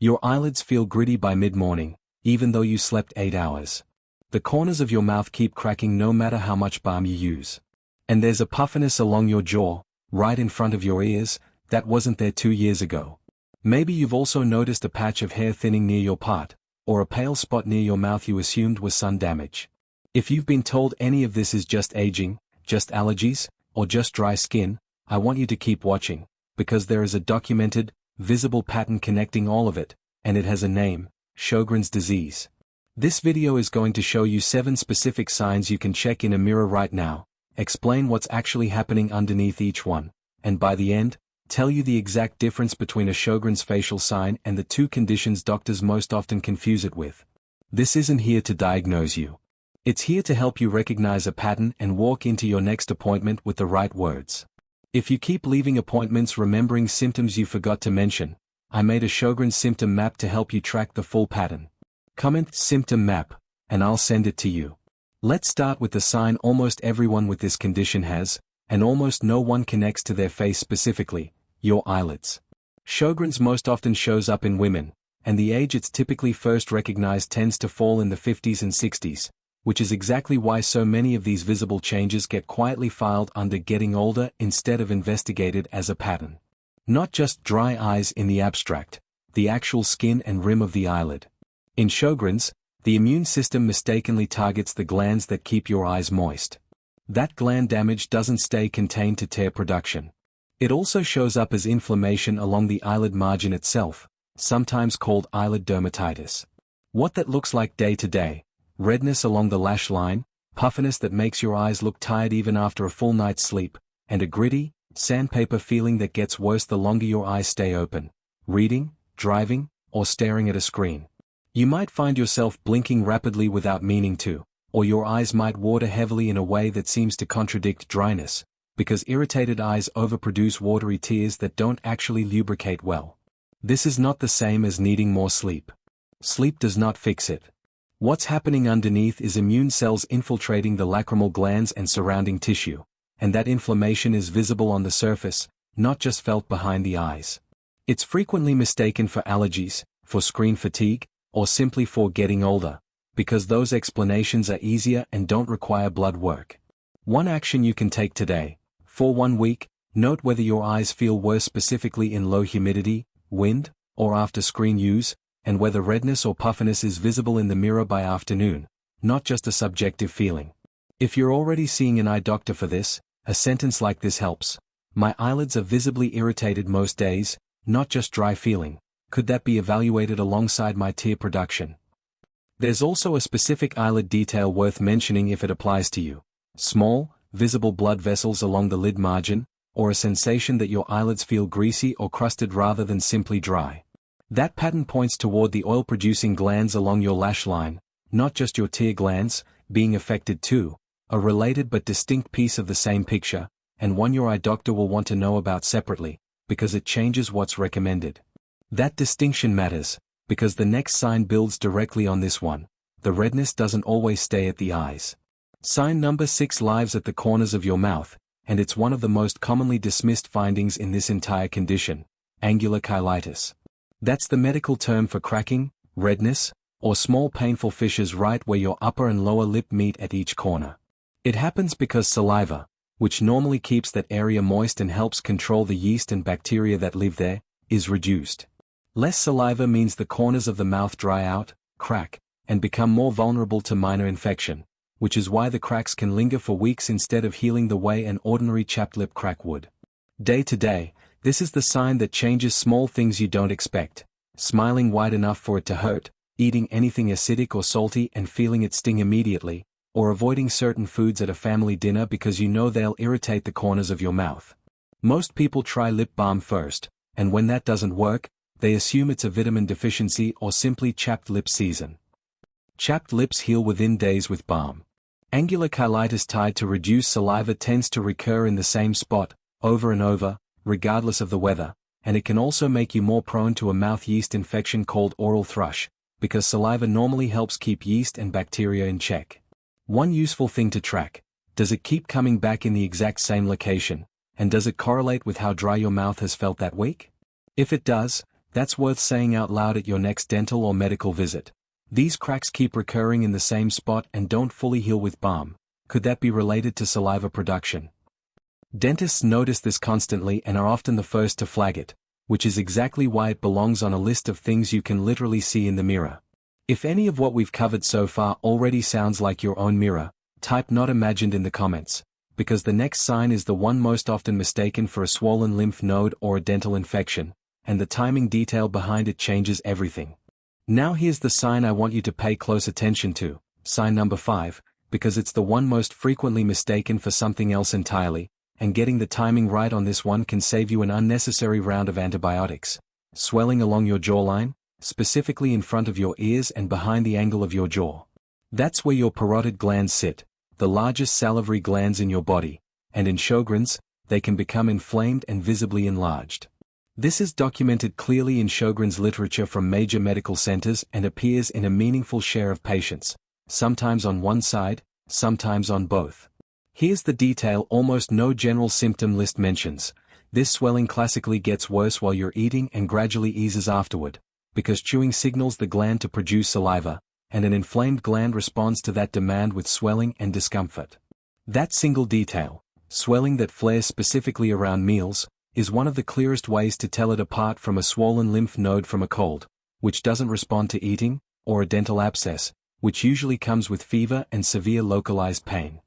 Your eyelids feel gritty by mid-morning, even though you slept 8 hours. The corners of your mouth keep cracking no matter how much balm you use. And there's a puffiness along your jaw, right in front of your ears, that wasn't there 2 years ago. Maybe you've also noticed a patch of hair thinning near your part, or a pale spot near your mouth you assumed was sun damage. If you've been told any of this is just aging, just allergies, or just dry skin, I want you to keep watching, because there is a documented, visible pattern connecting all of it, and it has a name: Sjögren's disease. This video is going to show you 7 specific signs you can check in a mirror right now, explain what's actually happening underneath each one, and by the end, tell you the exact difference between a Sjögren's facial sign and the 2 conditions doctors most often confuse it with. This isn't here to diagnose you. It's here to help you recognize a pattern and walk into your next appointment with the right words. If you keep leaving appointments remembering symptoms you forgot to mention, I made a Sjögren's symptom map to help you track the full pattern. Comment "symptom map," and I'll send it to you. Let's start with the sign almost everyone with this condition has, and almost no one connects to their face specifically: your eyelids. Sjögren's most often shows up in women, and the age it's typically first recognized tends to fall in the 50s and 60s, which is exactly why so many of these visible changes get quietly filed under getting older instead of investigated as a pattern. Not just dry eyes in the abstract, the actual skin and rim of the eyelid. In Sjögren's, the immune system mistakenly targets the glands that keep your eyes moist. That gland damage doesn't stay contained to tear production. It also shows up as inflammation along the eyelid margin itself, sometimes called eyelid dermatitis. What that looks like day to day: redness along the lash line, puffiness that makes your eyes look tired even after a full night's sleep, and a gritty, sandpaper feeling that gets worse the longer your eyes stay open, reading, driving, or staring at a screen. You might find yourself blinking rapidly without meaning to, or your eyes might water heavily in a way that seems to contradict dryness, because irritated eyes overproduce watery tears that don't actually lubricate well. This is not the same as needing more sleep. Sleep does not fix it. What's happening underneath is immune cells infiltrating the lacrimal glands and surrounding tissue, and that inflammation is visible on the surface, not just felt behind the eyes. It's frequently mistaken for allergies, for screen fatigue, or simply for getting older, because those explanations are easier and don't require blood work. One action you can take today: for 1 week, note whether your eyes feel worse specifically in low humidity, wind, or after screen use, and whether redness or puffiness is visible in the mirror by afternoon, not just a subjective feeling. If you're already seeing an eye doctor for this, a sentence like this helps: "My eyelids are visibly irritated most days, not just dry feeling. Could that be evaluated alongside my tear production?" There's also a specific eyelid detail worth mentioning if it applies to you: small, visible blood vessels along the lid margin, or a sensation that your eyelids feel greasy or crusted rather than simply dry. That pattern points toward the oil-producing glands along your lash line, not just your tear glands, being affected too, a related but distinct piece of the same picture, and one your eye doctor will want to know about separately, because it changes what's recommended. That distinction matters, because the next sign builds directly on this one: the redness doesn't always stay at the eyes. Sign number 6 lives at the corners of your mouth, and it's one of the most commonly dismissed findings in this entire condition: angular cheilitis. That's the medical term for cracking, redness, or small painful fissures right where your upper and lower lip meet at each corner. It happens because saliva, which normally keeps that area moist and helps control the yeast and bacteria that live there, is reduced. Less saliva means the corners of the mouth dry out, crack, and become more vulnerable to minor infection, which is why the cracks can linger for weeks instead of healing the way an ordinary chapped lip crack would. Day to day, this is the sign that changes small things you don't expect: smiling wide enough for it to hurt, eating anything acidic or salty and feeling it sting immediately, or avoiding certain foods at a family dinner because you know they'll irritate the corners of your mouth. Most people try lip balm first, and when that doesn't work, they assume it's a vitamin deficiency or simply chapped lip season. Chapped lips heal within days with balm. Angular cheilitis tied to reduced saliva tends to recur in the same spot, over and over, regardless of the weather, and it can also make you more prone to a mouth yeast infection called oral thrush, because saliva normally helps keep yeast and bacteria in check. One useful thing to track: does it keep coming back in the exact same location, and does it correlate with how dry your mouth has felt that week? If it does, That's worth saying out loud at your next dental or medical visit. These cracks keep recurring in the same spot and don't fully heal with balm. Could that be related to saliva production? Dentists notice this constantly and are often the first to flag it, which is exactly why it belongs on a list of things you can literally see in the mirror. If any of what we've covered so far already sounds like your own mirror, type "not imagined" in the comments, because the next sign is the one most often mistaken for a swollen lymph node or a dental infection, and the timing detail behind it changes everything. Now here's the sign I want you to pay close attention to, sign number 5, because it's the one most frequently mistaken for something else entirely, and getting the timing right on this one can save you an unnecessary round of antibiotics. Swelling along your jawline, specifically in front of your ears and behind the angle of your jaw. That's where your parotid glands sit, the largest salivary glands in your body, and in Sjögren's, they can become inflamed and visibly enlarged. This is documented clearly in Sjögren's literature from major medical centers and appears in a meaningful share of patients, sometimes on one side, sometimes on both. Here's the detail almost no general symptom list mentions. This swelling classically gets worse while you're eating and gradually eases afterward, because chewing signals the gland to produce saliva, and an inflamed gland responds to that demand with swelling and discomfort. That single detail, swelling that flares specifically around meals, is one of the clearest ways to tell it apart from a swollen lymph node from a cold, which doesn't respond to eating, or a dental abscess, which usually comes with fever and severe localized pain.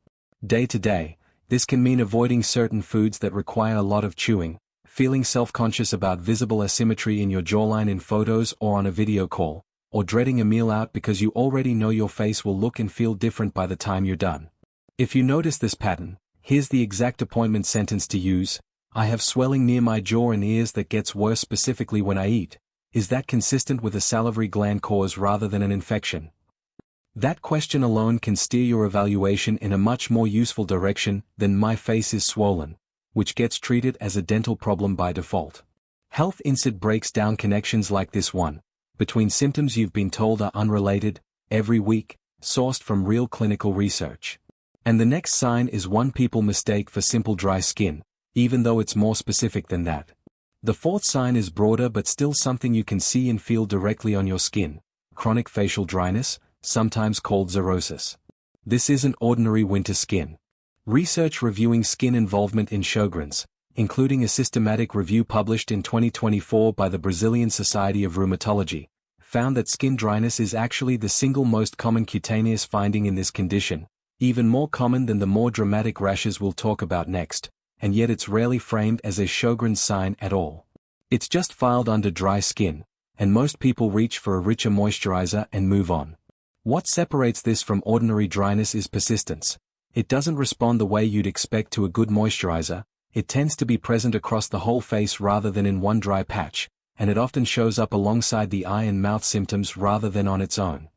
Day to day, this can mean avoiding certain foods that require a lot of chewing, feeling self-conscious about visible asymmetry in your jawline in photos or on a video call, or dreading a meal out because you already know your face will look and feel different by the time you're done. If you notice this pattern, here's the exact appointment sentence to use: I have swelling near my jaw and ears that gets worse specifically when I eat. Is that consistent with a salivary gland cause rather than an infection? That question alone can steer your evaluation in a much more useful direction than "my face is swollen," which gets treated as a dental problem by default. Health Insight breaks down connections like this one, between symptoms you've been told are unrelated, every week, sourced from real clinical research. And the next sign is one people mistake for simple dry skin, even though it's more specific than that. The fourth sign is broader but still something you can see and feel directly on your skin: chronic facial dryness, sometimes called xerosis. This isn't ordinary winter skin. Research reviewing skin involvement in Sjögren's, including a systematic review published in 2024 by the Brazilian Society of Rheumatology, found that skin dryness is actually the single most common cutaneous finding in this condition, even more common than the more dramatic rashes we'll talk about next, and yet it's rarely framed as a Sjögren's sign at all. It's just filed under dry skin, and most people reach for a richer moisturizer and move on. What separates this from ordinary dryness is persistence. It doesn't respond the way you'd expect to a good moisturizer. It tends to be present across the whole face rather than in one dry patch, and it often shows up alongside the eye and mouth symptoms rather than on its own.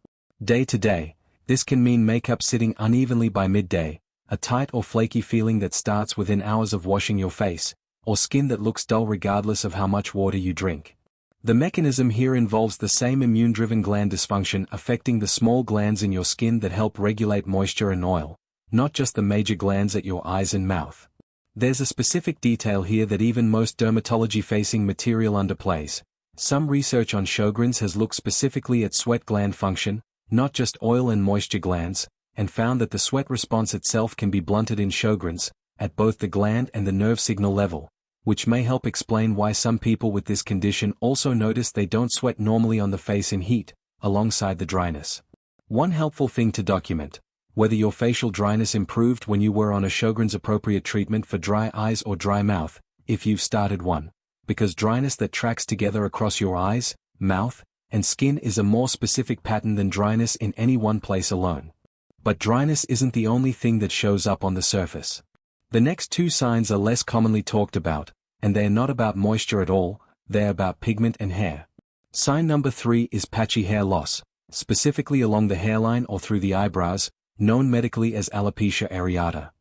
Day to day, this can mean makeup sitting unevenly by midday, a tight or flaky feeling that starts within hours of washing your face, or skin that looks dull regardless of how much water you drink. The mechanism here involves the same immune-driven gland dysfunction affecting the small glands in your skin that help regulate moisture and oil, not just the major glands at your eyes and mouth. There's a specific detail here that even most dermatology-facing material underplays. Some research on Sjögren's has looked specifically at sweat gland function, not just oil and moisture glands, and found that the sweat response itself can be blunted in Sjögren's, at both the gland and the nerve signal level, which may help explain why some people with this condition also notice they don't sweat normally on the face in heat, alongside the dryness. One helpful thing to document: whether your facial dryness improved when you were on a Sjögren's appropriate treatment for dry eyes or dry mouth, if you've started one, because dryness that tracks together across your eyes, mouth, and skin is a more specific pattern than dryness in any one place alone. But dryness isn't the only thing that shows up on the surface. The next two signs are less commonly talked about, and they're not about moisture at all, they're about pigment and hair. Sign number 3 is patchy hair loss, specifically along the hairline or through the eyebrows, known medically as alopecia areata.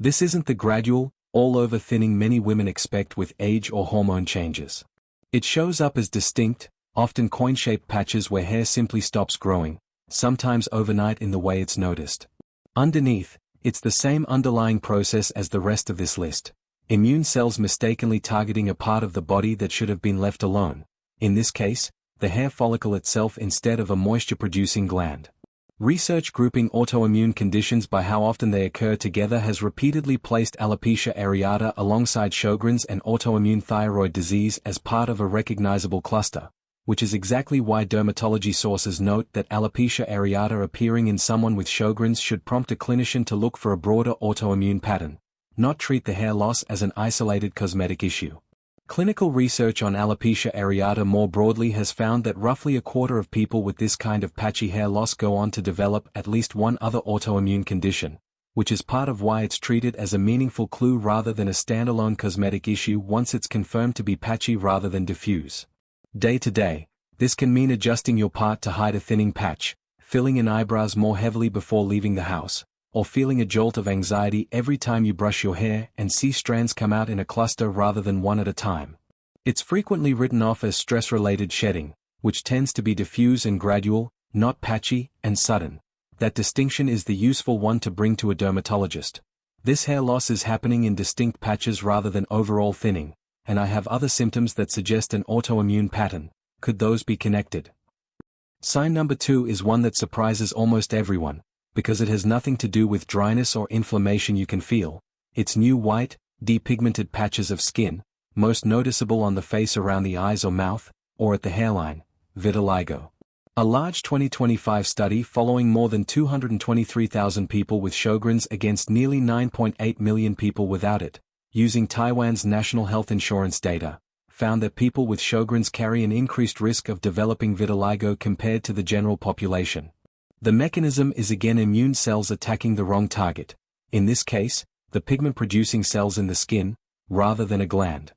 This isn't the gradual, all-over thinning many women expect with age or hormone changes. It shows up as distinct, often coin-shaped patches where hair simply stops growing, sometimes overnight in the way it's noticed. Underneath, it's the same underlying process as the rest of this list: immune cells mistakenly targeting a part of the body that should have been left alone, in this case, the hair follicle itself instead of a moisture-producing gland. Research grouping autoimmune conditions by how often they occur together has repeatedly placed alopecia areata alongside Sjögren's and autoimmune thyroid disease as part of a recognizable cluster, which is exactly why dermatology sources note that alopecia areata appearing in someone with Sjögren's should prompt a clinician to look for a broader autoimmune pattern, not treat the hair loss as an isolated cosmetic issue. Clinical research on alopecia areata more broadly has found that roughly a quarter of people with this kind of patchy hair loss go on to develop at least one other autoimmune condition, which is part of why it's treated as a meaningful clue rather than a standalone cosmetic issue once it's confirmed to be patchy rather than diffuse. Day to day, this can mean adjusting your part to hide a thinning patch, filling in eyebrows more heavily before leaving the house, or feeling a jolt of anxiety every time you brush your hair and see strands come out in a cluster rather than one at a time. It's frequently written off as stress-related shedding, which tends to be diffuse and gradual, not patchy and sudden. That distinction is the useful one to bring to a dermatologist. This hair loss is happening in distinct patches rather than overall thinning, and I have other symptoms that suggest an autoimmune pattern. Could those be connected? Sign number 2 is one that surprises almost everyone, because it has nothing to do with dryness or inflammation you can feel. It's new white, depigmented patches of skin, most noticeable on the face around the eyes or mouth, or at the hairline, vitiligo. A large 2025 study following more than 223,000 people with Sjögren's against nearly 9.8 million people without it, using Taiwan's national health insurance data, found that people with Sjögren's carry an increased risk of developing vitiligo compared to the general population. The mechanism is again immune cells attacking the wrong target, in this case, the pigment-producing cells in the skin, rather than a gland.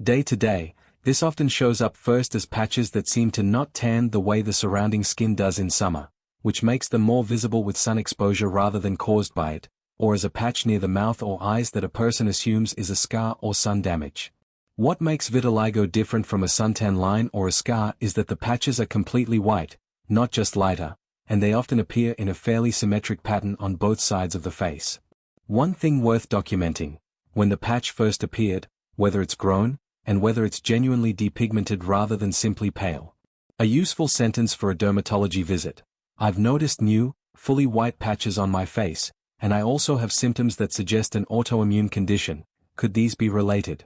Day to day, this often shows up first as patches that seem to not tan the way the surrounding skin does in summer, which makes them more visible with sun exposure rather than caused by it, or as a patch near the mouth or eyes that a person assumes is a scar or sun damage. What makes vitiligo different from a suntan line or a scar is that the patches are completely white, not just lighter, and they often appear in a fairly symmetric pattern on both sides of the face. One thing worth documenting: when the patch first appeared, whether it's grown, and whether it's genuinely depigmented rather than simply pale. A useful sentence for a dermatology visit: I've noticed new, fully white patches on my face, and I also have symptoms that suggest an autoimmune condition. Could these be related?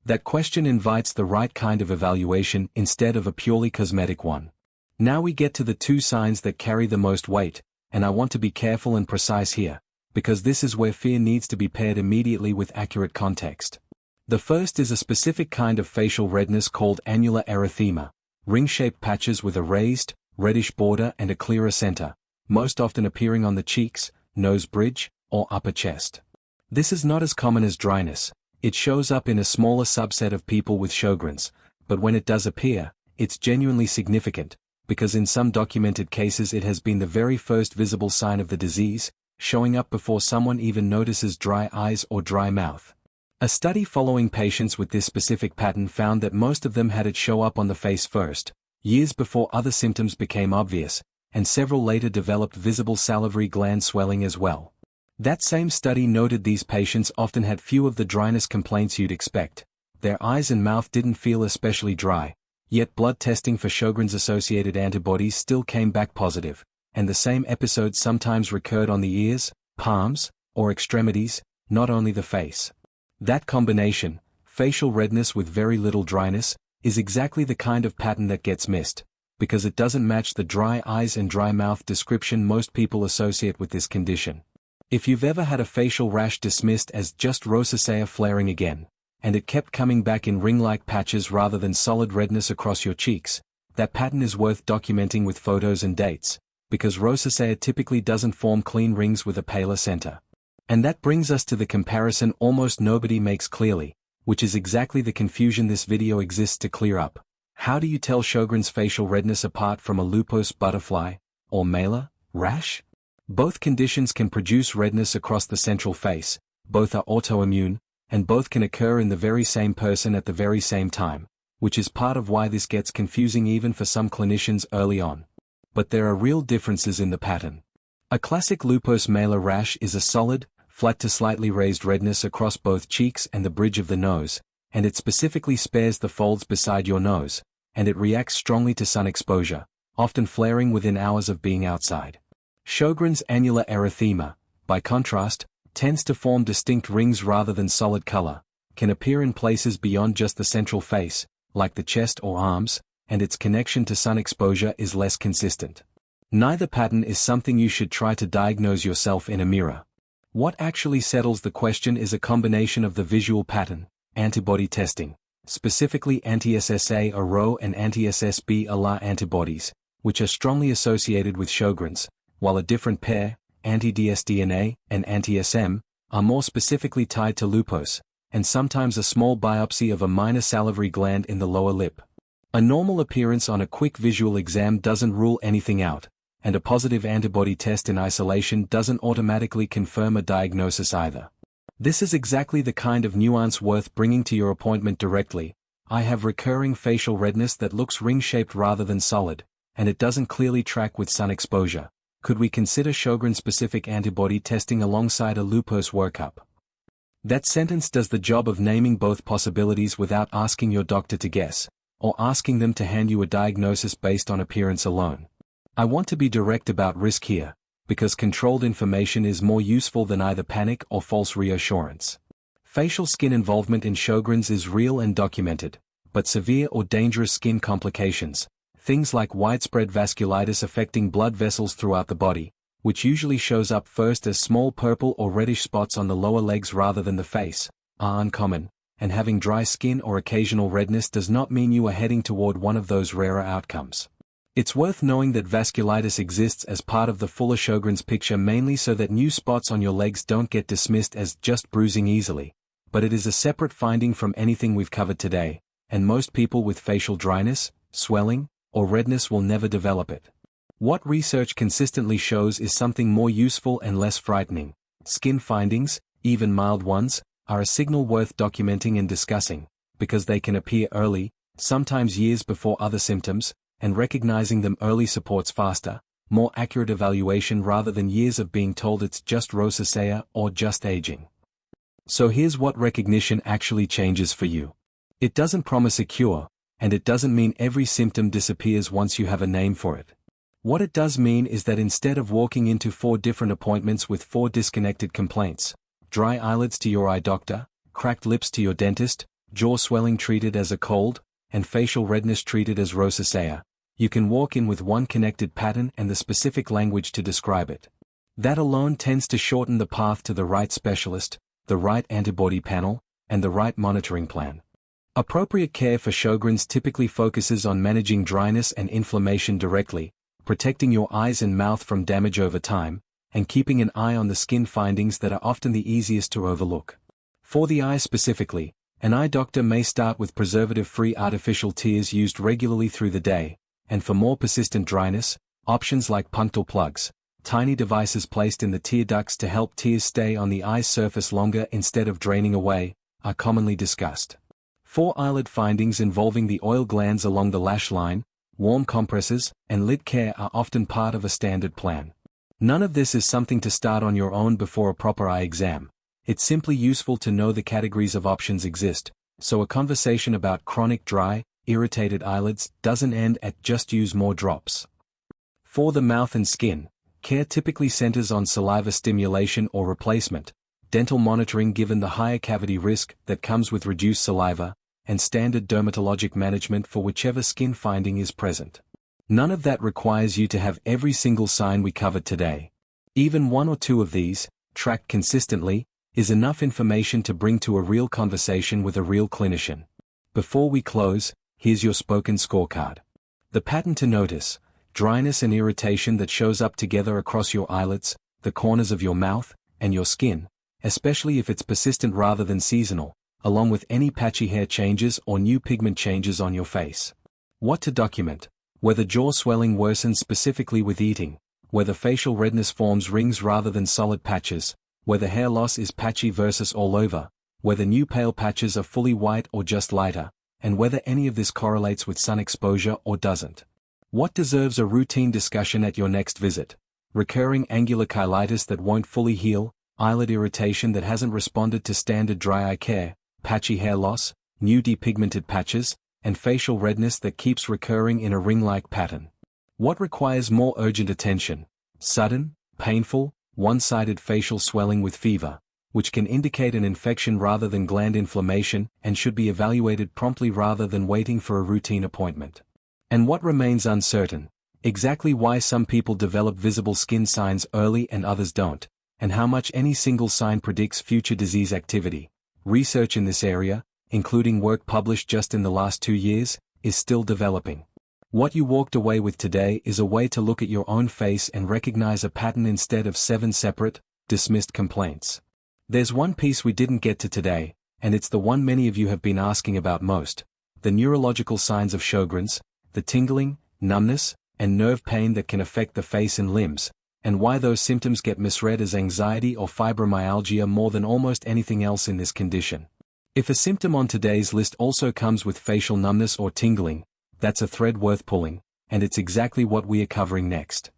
That question invites the right kind of evaluation instead of a purely cosmetic one. Now we get to the 2 signs that carry the most weight, and I want to be careful and precise here, because this is where fear needs to be paired immediately with accurate context. The first is a specific kind of facial redness called annular erythema, ring-shaped patches with a raised, reddish border and a clearer center, most often appearing on the cheeks, nose bridge, or upper chest. This is not as common as dryness. It shows up in a smaller subset of people with Sjögren's, but when it does appear, it's genuinely significant, because in some documented cases it has been the very first visible sign of the disease, showing up before someone even notices dry eyes or dry mouth. A study following patients with this specific pattern found that most of them had it show up on the face first, years before other symptoms became obvious, and several later developed visible salivary gland swelling as well. That same study noted these patients often had few of the dryness complaints you'd expect. Their eyes and mouth didn't feel especially dry, yet blood testing for Sjögren's-associated antibodies still came back positive, and the same episodes sometimes recurred on the ears, palms, or extremities, not only the face. That combination, facial redness with very little dryness, is exactly the kind of pattern that gets missed, because it doesn't match the dry eyes and dry mouth description most people associate with this condition. If you've ever had a facial rash dismissed as just rosacea flaring again, and it kept coming back in ring-like patches rather than solid redness across your cheeks, that pattern is worth documenting with photos and dates, because rosacea typically doesn't form clean rings with a paler center. And that brings us to the comparison almost nobody makes clearly, which is exactly the confusion this video exists to clear up. How do you tell Sjögren's facial redness apart from a lupus butterfly, or malar, rash? Both conditions can produce redness across the central face, both are autoimmune, and both can occur in the very same person at the very same time, which is part of why this gets confusing even for some clinicians early on. But there are real differences in the pattern. A classic lupus malar rash is a solid, flat to slightly raised redness across both cheeks and the bridge of the nose, and it specifically spares the folds beside your nose, and it reacts strongly to sun exposure, often flaring within hours of being outside. Sjögren's annular erythema, by contrast, tends to form distinct rings rather than solid color, can appear in places beyond just the central face, like the chest or arms, and its connection to sun exposure is less consistent. Neither pattern is something you should try to diagnose yourself in a mirror. What actually settles the question is a combination of the visual pattern, antibody testing, specifically anti-SSA-RO and anti-SSB-ALA antibodies, which are strongly associated with Sjögren's, while a different pair, anti-dsDNA and anti-SM, are more specifically tied to lupus, and sometimes a small biopsy of a minor salivary gland in the lower lip. A normal appearance on a quick visual exam doesn't rule anything out, and a positive antibody test in isolation doesn't automatically confirm a diagnosis either. This is exactly the kind of nuance worth bringing to your appointment directly. I have recurring facial redness that looks ring-shaped rather than solid, and it doesn't clearly track with sun exposure. Could we consider Sjögren-specific antibody testing alongside a lupus workup? That sentence does the job of naming both possibilities without asking your doctor to guess, or asking them to hand you a diagnosis based on appearance alone. I want to be direct about risk here, because controlled information is more useful than either panic or false reassurance. Facial skin involvement in Sjögren's is real and documented, but severe or dangerous skin complications, things like widespread vasculitis affecting blood vessels throughout the body, which usually shows up first as small purple or reddish spots on the lower legs rather than the face, are uncommon, and having dry skin or occasional redness does not mean you are heading toward one of those rarer outcomes. It's worth knowing that vasculitis exists as part of the fuller Sjögren's picture, mainly so that new spots on your legs don't get dismissed as just bruising easily, but it is a separate finding from anything we've covered today, and most people with facial dryness, swelling, or redness will never develop it. What research consistently shows is something more useful and less frightening. Skin findings, even mild ones, are a signal worth documenting and discussing, because they can appear early, sometimes years before other symptoms, and recognizing them early supports faster, more accurate evaluation rather than years of being told it's just rosacea or just aging. So here's what recognition actually changes for you. It doesn't promise a cure, and it doesn't mean every symptom disappears once you have a name for it. What it does mean is that instead of walking into 4 different appointments with 4 disconnected complaints, dry eyelids to your eye doctor, cracked lips to your dentist, jaw swelling treated as a cold, and facial redness treated as rosacea, you can walk in with one connected pattern and the specific language to describe it. That alone tends to shorten the path to the right specialist, the right antibody panel, and the right monitoring plan. Appropriate care for Sjögren's typically focuses on managing dryness and inflammation directly, protecting your eyes and mouth from damage over time, and keeping an eye on the skin findings that are often the easiest to overlook. For the eyes specifically, an eye doctor may start with preservative-free artificial tears used regularly through the day, and for more persistent dryness, options like punctal plugs, tiny devices placed in the tear ducts to help tears stay on the eye's surface longer instead of draining away, are commonly discussed. For eyelid findings involving the oil glands along the lash line, warm compresses and lid care are often part of a standard plan. None of this is something to start on your own before a proper eye exam. It's simply useful to know the categories of options exist, so a conversation about chronic dry, irritated eyelids doesn't end at just use more drops. For the mouth and skin, care typically centers on saliva stimulation or replacement, dental monitoring given the higher cavity risk that comes with reduced saliva, and standard dermatologic management for whichever skin finding is present. None of that requires you to have every single sign we covered today. Even 1 or 2 of these, tracked consistently, is enough information to bring to a real conversation with a real clinician. Before we close, here's your spoken scorecard. The pattern to notice: dryness and irritation that shows up together across your eyelids, the corners of your mouth, and your skin, especially if it's persistent rather than seasonal, along with any patchy hair changes or new pigment changes on your face. What to document: whether jaw swelling worsens specifically with eating, whether facial redness forms rings rather than solid patches, whether hair loss is patchy versus all over, whether new pale patches are fully white or just lighter, and whether any of this correlates with sun exposure or doesn't. What deserves a routine discussion at your next visit: recurring angular cheilitis that won't fully heal, eyelid irritation that hasn't responded to standard dry eye care, patchy hair loss, new depigmented patches, and facial redness that keeps recurring in a ring-like pattern. What requires more urgent attention? Sudden, painful, one-sided facial swelling with fever, which can indicate an infection rather than gland inflammation and should be evaluated promptly rather than waiting for a routine appointment. And what remains uncertain? Exactly why some people develop visible skin signs early and others don't, and how much any single sign predicts future disease activity. Research in this area, including work published just in the last 2 years, is still developing. What you walked away with today is a way to look at your own face and recognize a pattern instead of 7 separate, dismissed complaints. There's one piece we didn't get to today, and it's the one many of you have been asking about most: the neurological signs of Sjögren's, the tingling, numbness, and nerve pain that can affect the face and limbs, and why those symptoms get misread as anxiety or fibromyalgia more than almost anything else in this condition. If a symptom on today's list also comes with facial numbness or tingling, that's a thread worth pulling, and it's exactly what we are covering next.